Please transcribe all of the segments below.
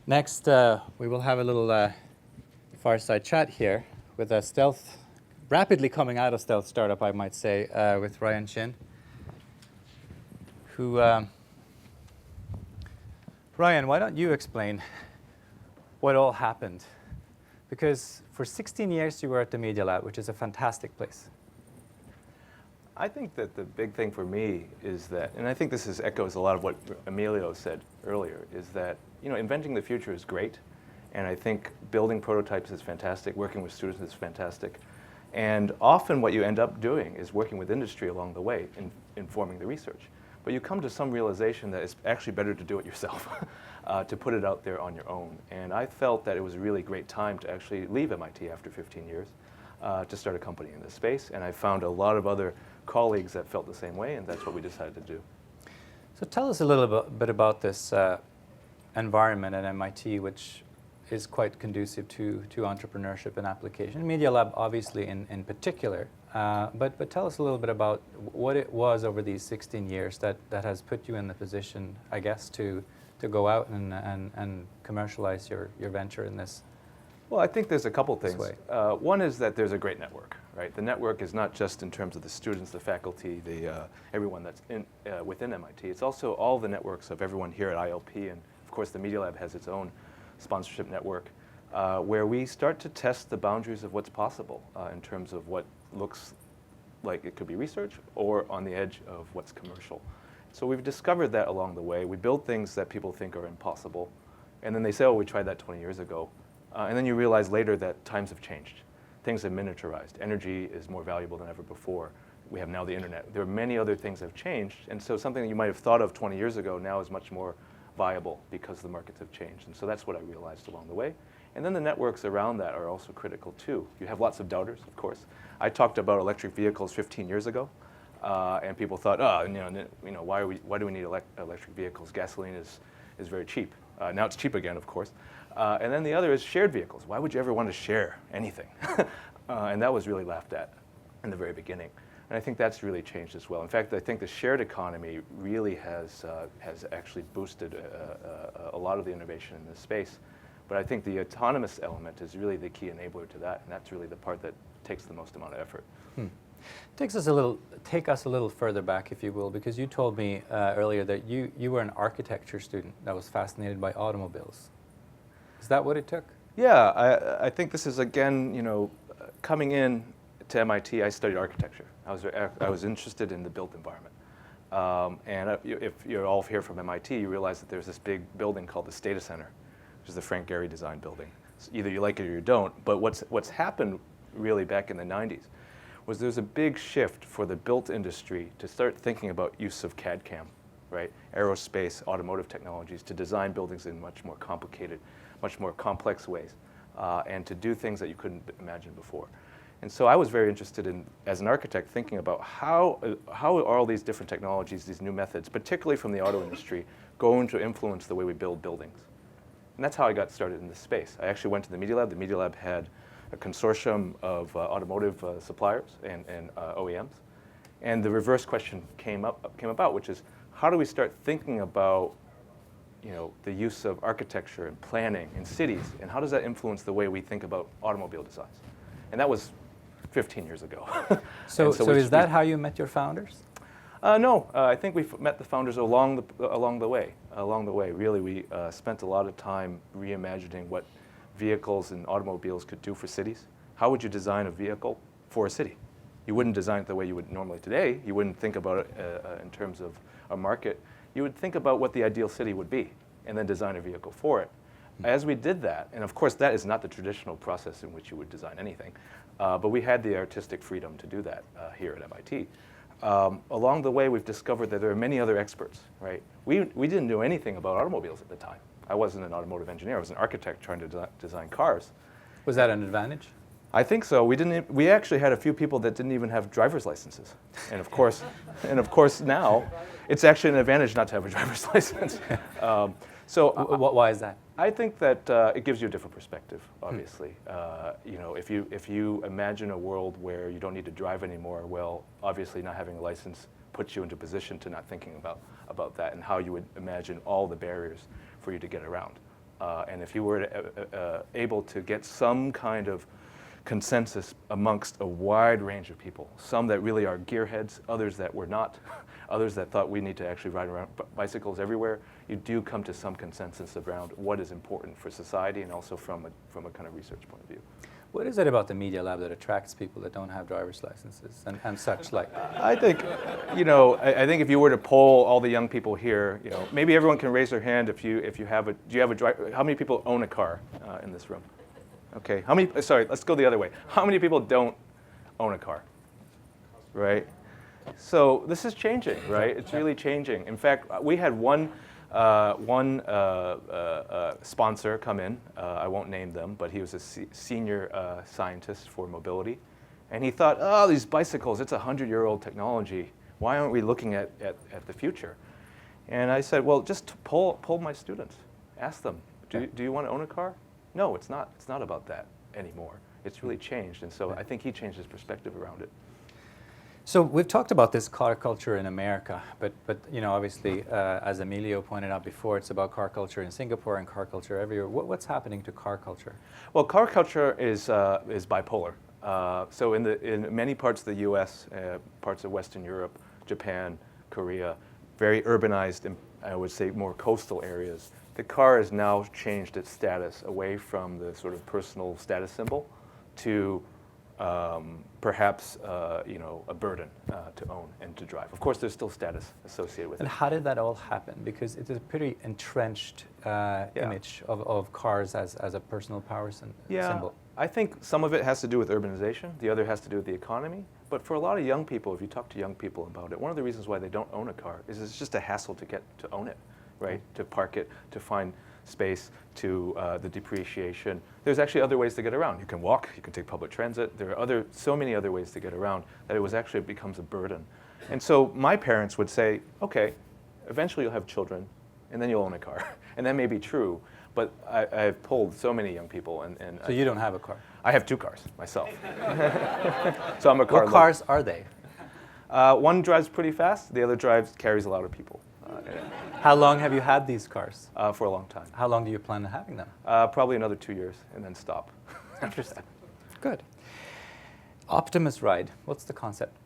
Next, we will have a little fireside chat here with a rapidly coming out of stealth startup, I might say, with Ryan Chin, who, Ryan, why don't you explain what all happened? Because for 16 years you were at the Media Lab, which is a fantastic place. I think that the big thing for me is that, and I think this echoes a lot of what Emilio said earlier, is that inventing the future is great, and I think building prototypes is fantastic, working with students is fantastic, and often what you end up doing is working with industry along the way in informing the research. But you come to some realization that it's actually better to do it yourself, to put it out there on your own. And I felt that it was a really great time to actually leave MIT after 15 years to start a company in this space, and I found a lot of other colleagues that felt the same way, and that's what we decided to do. So tell us a little bit about this environment at MIT, which is quite conducive to entrepreneurship and application. Media Lab, obviously, in particular. But tell us a little bit about what it was over these 16 years that has put you in the position, I guess, to go out and commercialize your venture in this. Well, I think there's a couple things. One is that there's a great network, right? The network is not just in terms of the students, the faculty, everyone that's within MIT. It's also all the networks of everyone here at ILP, and of course the Media Lab has its own sponsorship network, where we start to test the boundaries of what's possible in terms of what looks like it could be research or on the edge of what's commercial. So we've discovered that along the way. We build things that people think are impossible, and then they say, oh, we tried that 20 years ago. And then you realize later that times have changed. Things have miniaturized. Energy is more valuable than ever before. We have now the internet. There are many other things that have changed, and so something that you might have thought of 20 years ago now is much more viable because the markets have changed. And so that's what I realized along the way. And then the networks around that are also critical too. You have lots of doubters, of course. I talked about electric vehicles 15 years ago, and people thought, oh, why do we need electric vehicles? Gasoline is very cheap. Now it's cheap again, of course. And then the other is shared vehicles. Why would you ever want to share anything? And that was really laughed at in the very beginning. And I think that's really changed as well. In fact, I think the shared economy really has actually boosted a lot of the innovation in this space. But I think the autonomous element is really the key enabler to that, and that's really the part that takes the most amount of effort. Take us a little further back, if you will, because you told me earlier that you were an architecture student that was fascinated by automobiles. Is that what it took? Yeah, I think this is, again, coming in to MIT, I studied architecture. I was interested in the built environment. And if you're all here from MIT, you realize that there's this big building called the Stata Center, which is the Frank Gehry design building. So either you like it or you don't. But what's happened really back in the 90s was there's a big shift for the built industry to start thinking about use of CAD/CAM, right? Aerospace, automotive technologies to design buildings in much more complicated, much more complex ways, and to do things that you couldn't imagine before. And so I was very interested in, as an architect, thinking about how are all these different technologies, these new methods, particularly from the auto industry, going to influence the way we build buildings. And that's how I got started in this space. I actually went to the Media Lab. The Media Lab had a consortium of automotive suppliers and OEMs. And the reverse question came about, which is, how do we start thinking about the use of architecture and planning in cities, and how does that influence the way we think about automobile designs? And that was 15 years ago. So is that how you met your founders? No, I think we met the founders along the way. Really, we spent a lot of time reimagining what vehicles and automobiles could do for cities. How would you design a vehicle for a city? You wouldn't design it the way you would normally today. You wouldn't think about it in terms of a market. You would think about what the ideal city would be and then design a vehicle for it. As we did that, and of course that is not the traditional process in which you would design anything, but we had the artistic freedom to do that here at MIT. Along the way, we've discovered that there are many other experts, right? We didn't know anything about automobiles at the time. I wasn't an automotive engineer. I was an architect trying to design cars. Was that an advantage? I think so. We actually had a few people that didn't even have driver's licenses, and of course now, it's actually an advantage not to have a driver's license. Why is that? I think that it gives you a different perspective. Obviously, if you imagine a world where you don't need to drive anymore, well, obviously not having a license puts you into a position to not thinking about that and how you would imagine all the barriers for you to get around. And if you were able to get some kind of consensus amongst a wide range of people, some that really are gearheads, others that were not, others that thought we need to actually ride around bicycles everywhere, you do come to some consensus around what is important for society and also from a kind of research point of view. What is it about the Media Lab that attracts people that don't have driver's licenses and such like? I think, I think if you were to poll all the young people here, maybe everyone can raise their hand if you have a, do you have a driver, how many people own a car in this room? Okay, sorry, let's go the other way. How many people don't own a car, right? So this is changing, right? It's really changing. In fact, we had one sponsor come in. I won't name them, but he was a senior scientist for mobility. And he thought, oh, these bicycles, it's a 100-year-old technology. Why aren't we looking at the future? And I said, well, just poll my students. Ask them, do you want to own a car? No, it's not. It's not about that anymore. It's really changed. And so I think he changed his perspective around it. So we've talked about this car culture in America, but obviously, as Emilio pointed out before, it's about car culture in Singapore and car culture everywhere. What's happening to car culture? Well, car culture is bipolar. So in many parts of the U.S., parts of Western Europe, Japan, Korea, very urbanized and I would say more coastal areas, the car has now changed its status away from the sort of personal status symbol to perhaps a burden to own and to drive. Of course, there's still status associated with it. And how did that all happen? Because it is a pretty entrenched image of cars as a personal power symbol. I think some of it has to do with urbanization. The other has to do with the economy. But for a lot of young people, if you talk to young people about it, one of the reasons why they don't own a car is it's just a hassle to get to own it, right? To park it, to find space, to the depreciation. There's actually other ways to get around. You can walk, you can take public transit. There are so many other ways to get around that it becomes a burden. And so my parents would say, okay, eventually you'll have children, and then you'll own a car. And that may be true, but I've polled so many young people. And so you don't have a car? I have 2 cars myself. So I'm a car. What cars are they? One drives pretty fast. The other carries a lot of people. How long have you had these cars? For a long time. How long do you plan on having them? Probably another 2 years and then stop. Interesting. Good. Optimus Ride, what's the concept?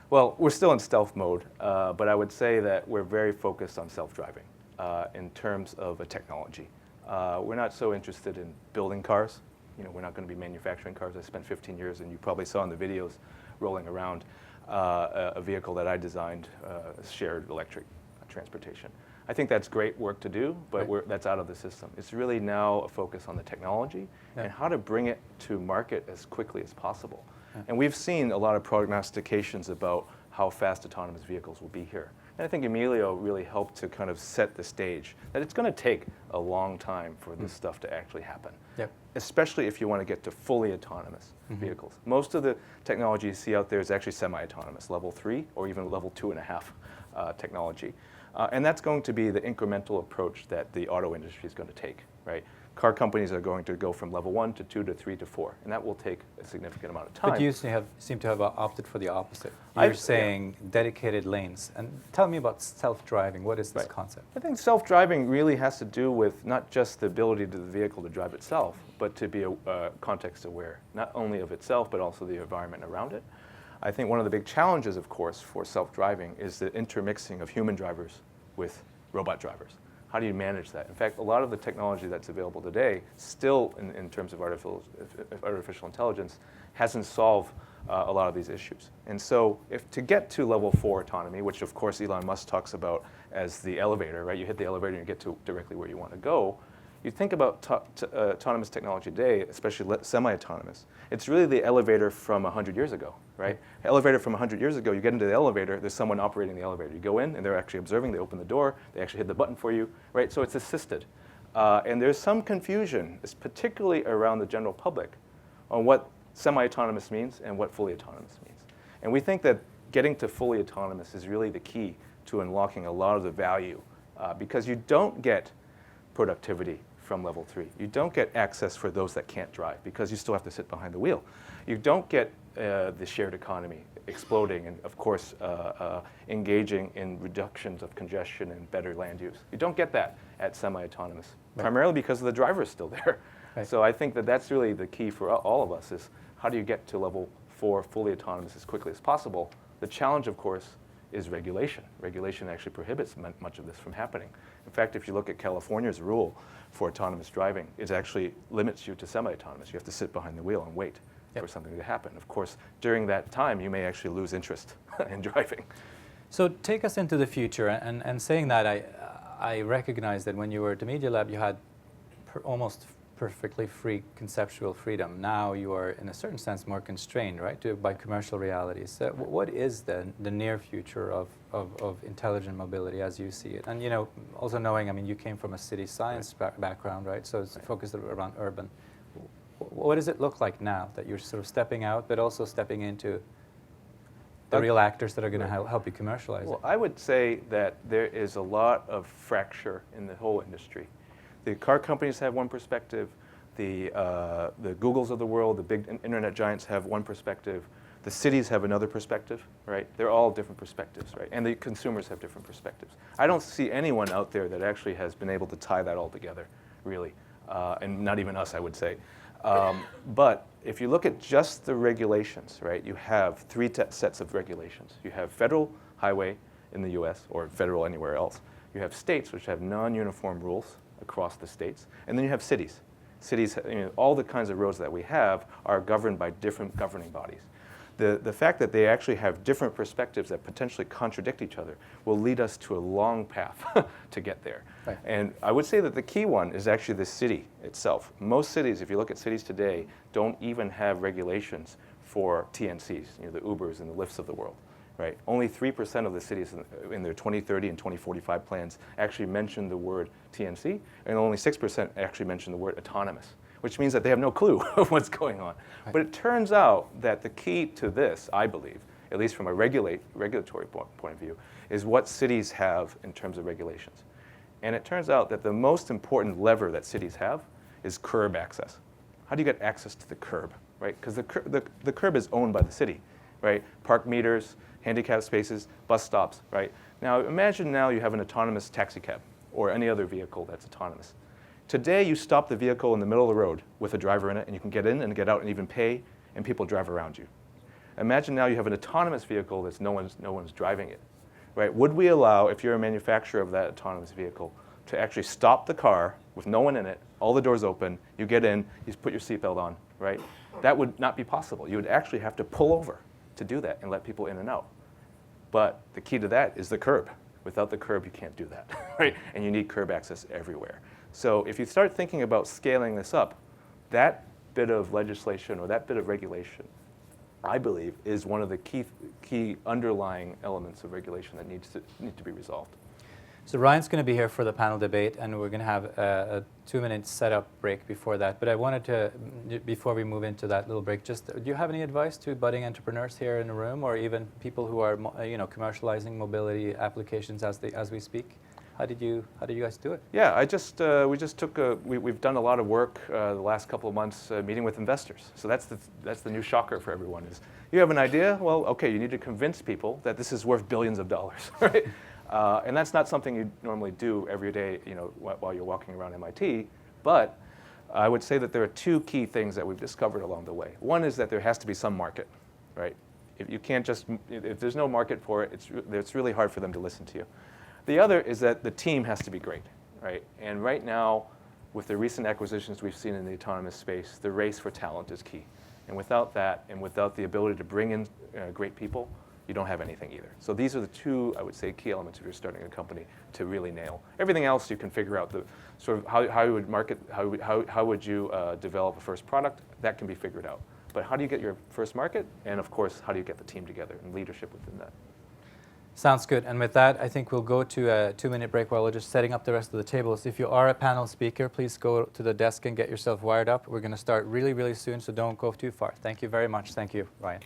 Well, we're still in stealth mode, but I would say that we're very focused on self-driving in terms of a technology. We're not so interested in building cars. We're not going to be manufacturing cars. I spent 15 years, and you probably saw in the videos rolling around a vehicle that I designed, shared electric transportation. I think that's great work to do, but that's out of the system. It's really now a focus on the technology and how to bring it to market as quickly as possible. And we've seen a lot of prognostications about how fast autonomous vehicles will be here. And I think Emilio really helped to kind of set the stage that it's going to take a long time for this stuff to actually happen, especially if you want to get to fully autonomous vehicles. Most of the technology you see out there is actually semi-autonomous, level 3 or even level 2.5 technology. And that's going to be the incremental approach that the auto industry is going to take, right? Car companies are going to go from level 1 to 2 to 3 to 4, and that will take a significant amount of time. But you seem to have opted for the opposite. You're saying dedicated lanes. And tell me about self-driving. What is this concept? I think self-driving really has to do with not just the ability of the vehicle to drive itself, but to be context aware, not only of itself, but also the environment around it. I think one of the big challenges, of course, for self-driving is the intermixing of human drivers with robot drivers. How do you manage that? In fact, a lot of the technology that's available today, still in terms of artificial intelligence, hasn't solved a lot of these issues. And so to get to level 4 autonomy, which of course Elon Musk talks about as the elevator, right? You hit the elevator and you get to directly where you want to go. You think about autonomous technology today, especially semi-autonomous, it's really the elevator from 100 years ago, right? Elevator from 100 years ago, you get into the elevator, there's someone operating the elevator. You go in, and they're actually observing, they open the door, they actually hit the button for you, right? So it's assisted. And there's some confusion, particularly around the general public, on what semi-autonomous means and what fully autonomous means. And we think that getting to fully autonomous is really the key to unlocking a lot of the value, because you don't get productivity from level 3. You don't get access for those that can't drive because you still have to sit behind the wheel. You don't get the shared economy exploding, and of course engaging in reductions of congestion and better land use. You don't get that at semi-autonomous, primarily because the driver is still there. Right. So I think that that's really the key for all of us, is how do you get to level 4 fully autonomous as quickly as possible? The challenge, of course, is regulation. Regulation actually prohibits much of this from happening. In fact, if you look at California's rule for autonomous driving, it actually limits you to semi-autonomous. You have to sit behind the wheel and wait for something to happen. Of course, during that time, you may actually lose interest in driving. So take us into the future, and saying that, I recognize that when you were at the Media Lab, you had almost perfectly free conceptual freedom. Now you are, in a certain sense, more constrained, right, by commercial realities. What is the near future of intelligent mobility as you see it? And also knowing, I mean, you came from a city science background, right? So it's focused around urban. What does it look like now that you're sort of stepping out, but also stepping into the real actors that are going to help you commercialize it? Well, I would say that there is a lot of fracture in the whole industry. The car companies have one perspective, the Googles of the world, the big internet giants have one perspective, the cities have another perspective, right? They're all different perspectives, right? And the consumers have different perspectives. I don't see anyone out there that actually has been able to tie that all together, really, and not even us, I would say. But if you look at just the regulations, right, you have three sets of regulations. You have federal highway in the US, or federal anywhere else. You have states, which have non-uniform rules across the states. And then you have cities. Cities, all the kinds of roads that we have are governed by different governing bodies. The fact that they actually have different perspectives that potentially contradict each other will lead us to a long path to get there. Right. And I would say that the key one is actually the city itself. Most cities, if you look at cities today, don't even have regulations for TNCs, the Ubers and the Lyfts of the world. Right? Only 3% of the cities in their 2030 and 2045 plans actually mention the word TNC, and only 6% actually mention the word autonomous, which means that they have no clue of what's going on. Right. But it turns out that the key to this, I believe, at least from a regulatory point of view, is what cities have in terms of regulations. And it turns out that the most important lever that cities have is curb access. How do you get access to the curb? Right? Because the curb is owned by the city. Right? Park meters, handicap spaces, bus stops, right? Now imagine now you have an autonomous taxi cab or any other vehicle that's autonomous. Today you stop the vehicle in the middle of the road with a driver in it, and you can get in and get out and even pay, and people drive around you. Imagine now you have an autonomous vehicle that's no one's driving it, right? Would we allow, if you're a manufacturer of that autonomous vehicle, to actually stop the car with no one in it, all the doors open, you get in, you put your seatbelt on, right? That would not be possible. You would actually have to pull over to do that and let people in and out. But the key to that is the curb. Without the curb, you can't do that, right? And you need curb access everywhere. So if you start thinking about scaling this up, that bit of legislation or that bit of regulation, I believe, is one of the key underlying elements of regulation that need to be resolved. So Ryan's going to be here for the panel debate, and we're going to have a 2-minute setup break before that. But I wanted to, before we move into that little break, just do you have any advice to budding entrepreneurs here in the room, or even people who are commercializing mobility applications as we speak? How did you guys do it? Yeah, we've done a lot of work the last couple of months meeting with investors. So that's the new shocker for everyone is, you have an idea? Well, okay, you need to convince people that this is worth billions of dollars, right? And that's not something you normally do every day, while you're walking around MIT. But I would say that there are two key things that we've discovered along the way. One is that there has to be some market, right? If there's no market for it, it's really hard for them to listen to you. The other is that the team has to be great, right? And right now, with the recent acquisitions we've seen in the autonomous space, the race for talent is key. And without that, and without the ability to bring in great people, you don't have anything either. So these are the two, I would say, key elements if you're starting a company to really nail. Everything else you can figure out, the sort of how you would market, how would you develop a first product, that can be figured out. But how do you get your first market? And of course, how do you get the team together and leadership within that? Sounds good. And with that, I think we'll go to a 2-minute break while we're just setting up the rest of the tables. If you are a panel speaker, please go to the desk and get yourself wired up. We're going to start really, really soon, so don't go too far. Thank you very much. Thank you, Ryan.